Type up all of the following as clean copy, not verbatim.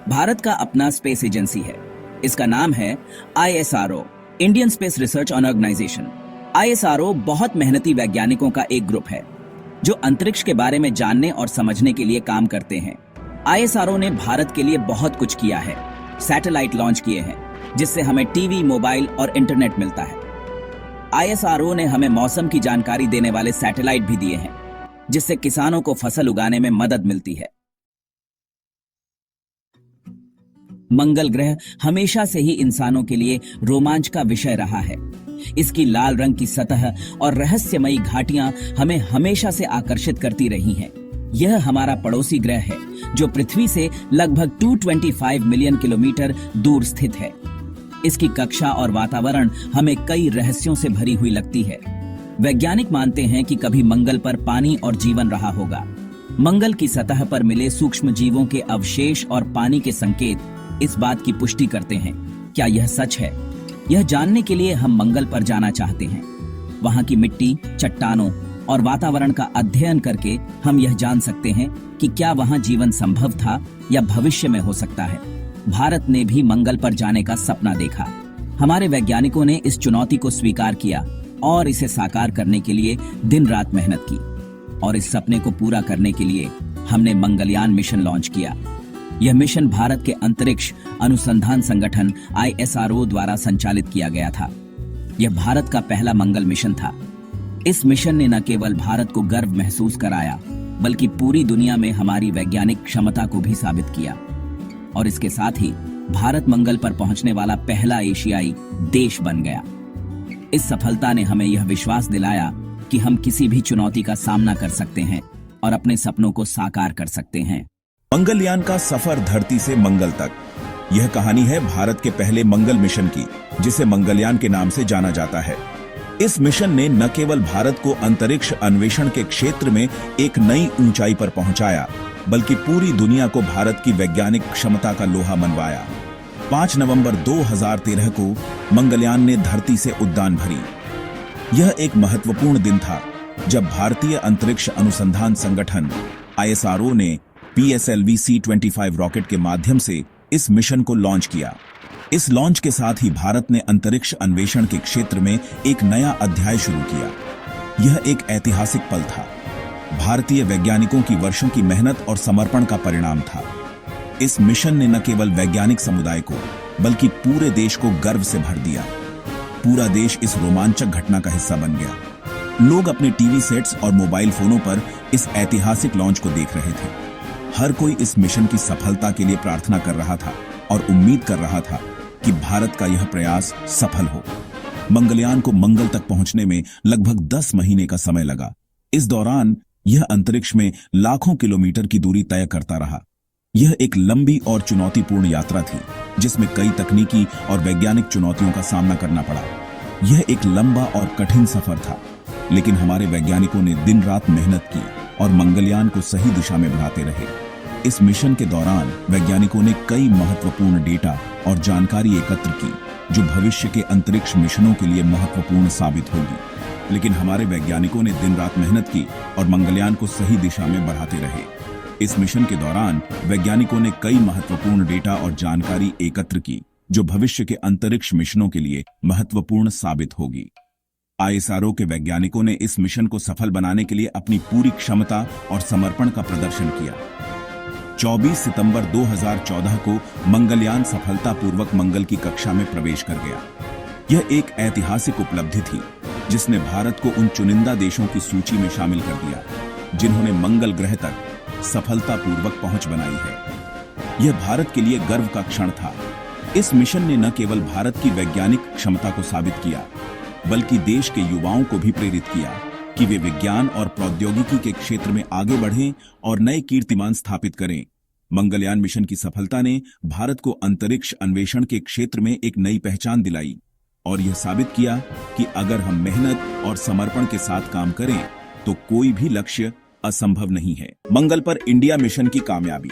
भारत का अपना space agency है। इसका नाम है ISRO, Indian Space Research Organisation. ISRO बहुत मेहनती वैज्ञानिकों का एक ग्रुप है जो अंतरिक्ष के बारे में जानने और समझने के लिए काम करते हैं। ISRO ने भारत के लिए बहुत कुछ किया है। सैटेलाइट लॉन्च किए हैं जिससे हमें टीवी, मोबाइल और इंटरनेट मिलता है। ISRO ने हमें मौसम की जानकारी देने वाले सैटेलाइट भी दिए हैं जिससे किसानों को फसल उगाने में मदद मिलती है। मंगल ग्रह हमेशा से ही इंसानों के लिए रोमांच का विषय रहा है। इसकी लाल रंग की सतह और रहस्यमयी घाटियां हमें हमेशा से आकर्षित करती रही हैं। यह हमारा पड़ोसी ग्रह है जो पृथ्वी से लगभग 225 मिलियन किलोमीटर दूर स्थित है। इसकी कक्षा और वातावरण हमें कई रहस्यों से भरी हुई लगती है। वैज्ञानिक मानते हैं कि कभी मंगल पर पानी और जीवन रहा होगा। मंगल की सतह पर मिले सूक्ष्म जीवों के अवशेष और पानी के संकेत इस बात की पुष्टि करते हैं। क्या यह सच है? यह जानने के लिए हम मंगल पर जाना चाहते हैं। वहां की मिट्टी, चट्टानों और वातावरण का अध्ययन करके हम यह जान सकते हैं कि क्या वहां जीवन संभव था या भविष्य में हो सकता है। भारत ने भी मंगल पर जाने का सपना देखा। हमारे वैज्ञानिकों ने इस चुनौती को स्वीकार किया और इसे साकार करने के लिए दिन रात मेहनत की। और इस सपने को पूरा करने के लिए हमने मंगलयान मिशन लॉन्च किया। यह मिशन भारत के अंतरिक्ष अनुसंधान संगठन ISRO द्वारा संचालित किया गया था। यह भारत का पहला मंगल मिशन था। इस मिशन ने न केवल भारत को गर्व महसूस कराया बल्कि पूरी दुनिया में हमारी वैज्ञानिक क्षमता को भी साबित किया। और इसके साथ ही भारत मंगल पर पहुंचने वाला पहला एशियाई देश बन गया। इस सफलता ने हमें यह विश्वास दिलाया कि हम किसी भी चुनौती का सामना कर सकते हैं और अपने सपनों को साकार कर सकते हैं। मंगलयान का सफर धरती से मंगल तक। यह कहानी है भारत के पहले मंगल मिशन की, जिसे मंगलयान के नाम से जाना जाता है। इस मिशन ने न केवल भारत को अंतरिक्ष अन्वेषण के क्षेत्र में एक नई ऊंचाई पर पहुंचाया, बल्कि पूरी दुनिया को भारत की वैज्ञानिक क्षमता का लोहा मनवाया। 5 नवंबर 2013 को मंगलयान ने धरती से उड़ान भरी। यह एक महत्वपूर्ण दिन था जब भारतीय अंतरिक्ष अनुसंधान संगठन ISRO ने PSLV C-25 रॉकेट के माध्यम से इस मिशन को लॉन्च किया। इस लॉन्च के साथ ही भारत ने अंतरिक्ष अन्वेषण के क्षेत्र में एक नया अध्याय शुरू किया। यह एक ऐतिहासिक पल था। भारतीय वैज्ञानिकों की वर्षों की मेहनत और समर्पण का परिणाम था। इस मिशन ने न केवल वैज्ञानिक समुदाय को बल्कि पूरे देश को गर्व से भर दिया। पूरा देश इस रोमांचक घटना का हिस्सा बन गया। लोग अपने टीवी सेट्स और मोबाइल फोनों पर इस ऐतिहासिक लॉन्च को देख रहे थे। हर कोई इस मिशन की सफलता के लिए प्रार्थना कर रहा था और उम्मीद कर रहा था कि भारत का यह प्रयास सफल हो। मंगलयान को मंगल तक पहुंचने में लगभग 10 महीने का समय लगा। इस दौरान यह अंतरिक्ष में लाखों किलोमीटर की दूरी तय करता रहा। यह एक लंबी और चुनौतीपूर्ण यात्रा थी जिसमें कई तकनीकी और वैज्ञानिक चुनौतियों का सामना करना पड़ा। यह एक लंबा और कठिन सफर था, लेकिन हमारे वैज्ञानिकों ने दिन रात मेहनत की और मंगलयान को सही दिशा में बढ़ाते रहे। इस मिशन के दौरान वैज्ञानिकों ने कई महत्वपूर्ण डेटा और जानकारी एकत्र की जो भविष्य के अंतरिक्ष मिशनों के लिए महत्वपूर्ण साबित होगी। लेकिन हमारे वैज्ञानिकों ने दिन रात मेहनत की और मंगलयान को सही दिशा में बढ़ाते रहे। इस मिशन के दौरान वैज्ञानिकों ने कई महत्वपूर्ण डेटा और जानकारी एकत्र की जो भविष्य के अंतरिक्ष मिशनों के लिए महत्वपूर्ण साबित होगी। ISRO के वैज्ञानिकों ने इस मिशन को सफल बनाने के लिए अपनी पूरी क्षमता और समर्पण का प्रदर्शन किया। 24 सितंबर 2014 को मंगलयान सफलतापूर्वक मंगल की कक्षा में प्रवेश कर गया। यह एक ऐतिहासिक उपलब्धि थी जिसने भारत को उन चुनिंदा देशों की सूची में शामिल कर दिया जिन्होंने मंगल ग्रह तक सफलतापूर्वक पहुंच बनाई है। यह भारत के लिए गर्व का क्षण था। इस मिशन ने न केवल भारत की वैज्ञानिक क्षमता को साबित किया बल्कि देश के युवाओं को भी प्रेरित किया कि वे विज्ञान और प्रौद्योगिकी के क्षेत्र में आगे बढ़ें और नए कीर्तिमान स्थापित करें। मंगलयान मिशन की सफलता ने भारत को अंतरिक्ष अन्वेषण के क्षेत्र में एक नई पहचान दिलाई और यह साबित किया कि अगर हम मेहनत और समर्पण के साथ काम करें तो कोई भी लक्ष्य असंभव नहीं है। मंगल पर इंडिया मिशन की कामयाबी।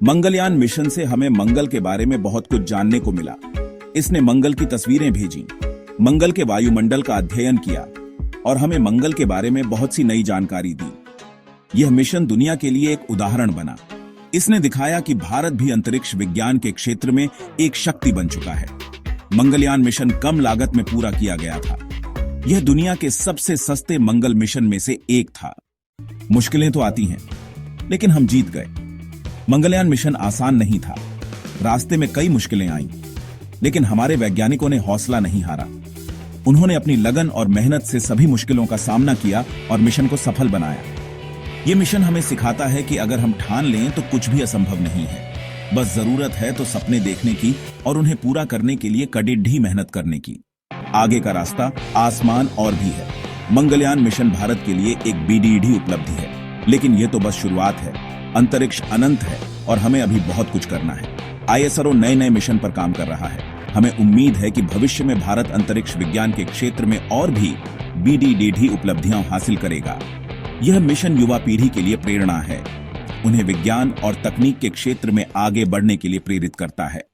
मंगलयान मिशन से हमें मंगल के बारे में बहुत कुछ जानने को मिला। इसने मंगल की तस्वीरें भेजी, मंगल के वायुमंडल का अध्ययन किया और हमें मंगल के बारे में बहुत सी नई जानकारी दी। यह मिशन दुनिया के लिए एक उदाहरण बना इसने दिखाया कि भारत भी अंतरिक्ष विज्ञान के क्षेत्र में एक शक्ति बन चुका है। मंगलयान मिशन कम लागत में पूरा किया गया था। यह दुनिया के सबसे सस्ते मंगल मिशन में से एक था। मुश्किलें तो आती हैं, लेकिन हम जीत गए। मंगलयान मिशन आसान नहीं था। रास्ते में कई मुश्किलें आईं, लेकिन हमारे वैज्ञानिकों ने हौसला नहीं हारा। उन्होंने अपनी लगन और मेहनत से सभी मुश्किलों का सामना किया और मिशन को सफल बनाया। यह मिशन हमें सिखाता है कि अगर हम ठान लें तो कुछ भी असंभव नहीं है। बस जरूरत है तो सपने देखने की और उन्हें पूरा करने के लिए कड़िढ़ी मेहनत करने की। आगे का रास्ता आसमान और भी है। मंगलयान मिशन भारत के लिए एक बीडीडी उपलब्धि है, लेकिन यह तो बस शुरुआत है। अंतरिक्ष अनंत है और हमें अभी बहुत कुछ करना है। आईएसआरओ नए नए मिशन पर काम कर रहा है। हमें उम्मीद है कि भविष्य में भारत अंतरिक्ष विज्ञान के क्षेत्र में और भी बीडीडी उपलब्धियां हासिल करेगा। यह मिशन युवा पीढ़ी के लिए प्रेरणा है। उन्हें विज्ञान और तकनीक के क्षेत्र में आगे बढ़ने के लिए प्रेरित करता है।